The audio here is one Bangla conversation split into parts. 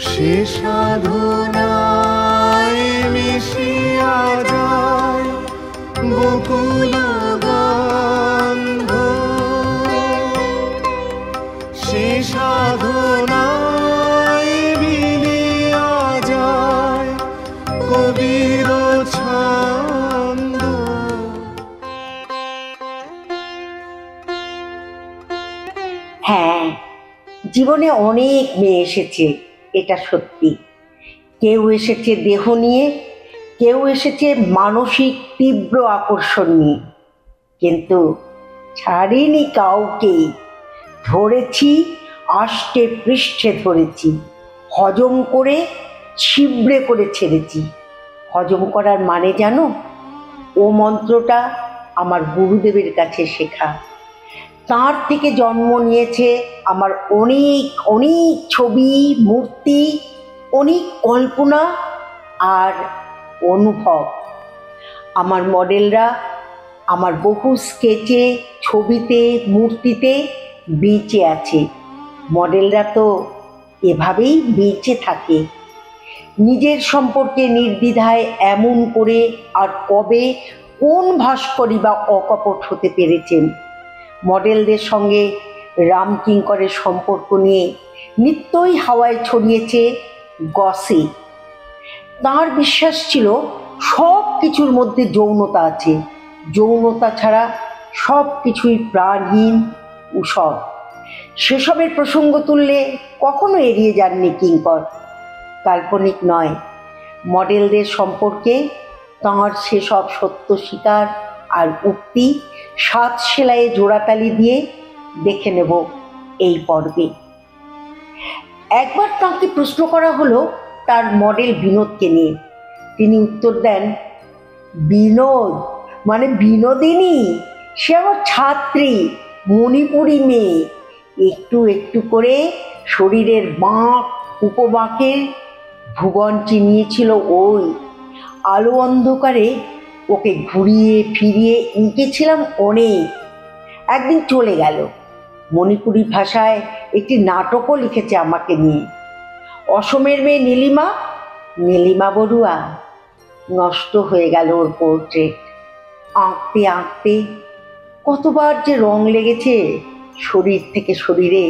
সে সাধনায় মিশিয়া যায় বকুল গন্ধ, সে সাধনায় মিলিয়া যায় কবির ছন্দ। হ্যাঁ, জীবনে অনেক মেয়ে এসেছে, এটা সত্যি। কেউ এসেছে দেহ নিয়ে, কেউ এসেছে মানসিক তীব্র আকর্ষণ নিয়ে, কিন্তু ছাড়িনি কাউকেই। ধরেছি, আষ্টে পৃষ্ঠে ধরেছি, হজম করে ছিবড়ে করে ছেড়েছি। হজম করার মানে জানো? ও মন্ত্রটা আমার গুরুদেবের কাছে শেখা। তার থেকে জন্ম নিয়েছে আমার অনেক অনেক ছবি, মূর্তি, অনেক কল্পনা আর অনুভব। আমার মডেলরা আমার বহু স্কেচে, ছবিতে, মূর্তিতে বেঁচে আছে। মডেলরা তো এভাবেই বেঁচে থাকে, নিজের সম্পর্কে নির্দ্বিধায় এমন করে আর কবে কোন ভাস্করই বা অকপট হতে পেরেছেন। মডেলদের সঙ্গে রামকিঙ্করের সম্পর্ক নিয়ে নিত্যই হাওয়ায় ছড়িয়েছে গসিপ। তাঁর বিশ্বাস ছিল সব কিছুর মধ্যে যৌনতা আছে, যৌনতা ছাড়া সব কিছুই প্রাণহীন, উসব। সেসবের প্রসঙ্গ তুললে কখনো এড়িয়ে যাননি কিঙ্কর। কাল্পনিক নয়, মডেলদের সম্পর্কে তাঁর সেসব সত্য স্বীকার আর উক্তি 7 সেলাইয়ে জোড়াতালি দিয়ে দেখে নেব এই পর্বে। একবার তাঁকে প্রশ্ন করা হলো তার মডেল বিনোদকে নিয়ে। তিনি উত্তর দেন, বিনোদ মানে বিনোদিনী, সে আমার ছাত্রী, মণিপুরী মেয়ে। একটু একটু করে শরীরের বাঁক উপবাঁকে ভুবন চিনিয়েছিল ওই। আলো অন্ধকারে ওকে ঘুরিয়ে ফিরিয়ে এঁকেছিলাম অনেক। একদিন চলে গেল। মণিপুরী ভাষায় একটি নাটকও লিখেছে আমাকে নিয়ে। অসমের মেয়ে নীলিমা, নীলিমা বড়ুয়া। নষ্ট হয়ে গেল ওর পোর্ট্রেট। আঁকতে আঁকতে কতবার যে রং লেগেছে শরীর থেকে শরীরে,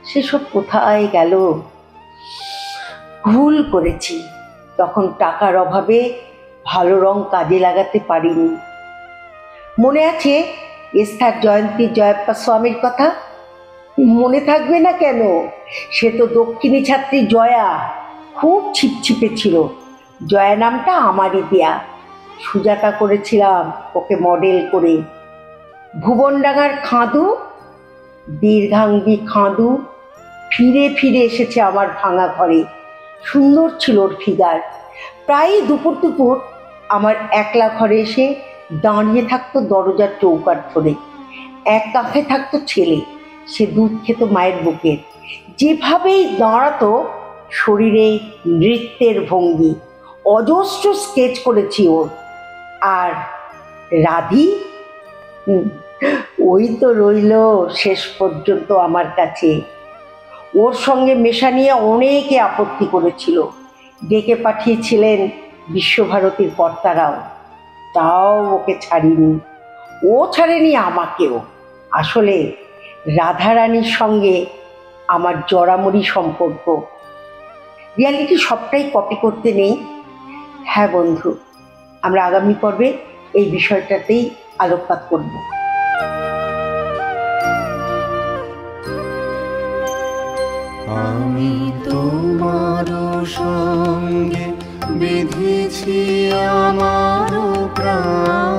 সেসব কোথায় গেল? ভুল করেছি, তখন টাকার অভাবে ভালো রং কাজে লাগাতে পারিনি। মনে আছে এস্থার জয়ন্তী জয়াপ্পা স্বামীর কথা? মনে থাকবে না কেন? সে তো দক্ষিণী ছাত্রী জয়া, খুব ছিপছিপে ছিল। জয়া নামটা আমারই দেয়া, সুজাতা করেছিলাম ওকে মডেল করে। ভুবনডাঙ্গার খাঁদু, দীর্ঘাঙ্গী খাঁদু ফিরে ফিরে এসেছে আমার ভাঙা ঘরে। সুন্দর ছিল ওর ফিগার। প্রায় দুপুর দুপুর আমার একলা ঘরে এসে দাঁড়িয়ে থাকতো দরজার চৌকাঠ ধরে। এক কাঁখে থাকতো ছেলে, সে দুধ খেত মায়ের বুকের। যেভাবেই দাঁড়াতো, শরীরে নৃত্যের ভঙ্গি। অজস্র স্কেচ করেছি ওর। আর রাধি, ওই তো রইল শেষ পর্যন্ত আমার কাছে। ওর সঙ্গে মেশা নিয়ে অনেকে আপত্তি করেছিল, ডেকে পাঠিয়েছিলেন বিশ্বভারতীর কর্তারাও। তাও ওকে ছাড়িনি, ও ছাড়েনি আমাকেও। আসলে রাধারানীর সঙ্গে আমার জড়ামড়ি সম্পর্ক। রিয়ালিটি সবটাই কপি করতে নেই। হ্যাঁ বন্ধু, আমরা আগামী পর্বে এই বিষয়টাতেই আলোকপাত করব। আমি তোমার সঙ্গে বেঁধেছি আমার প্রাণ।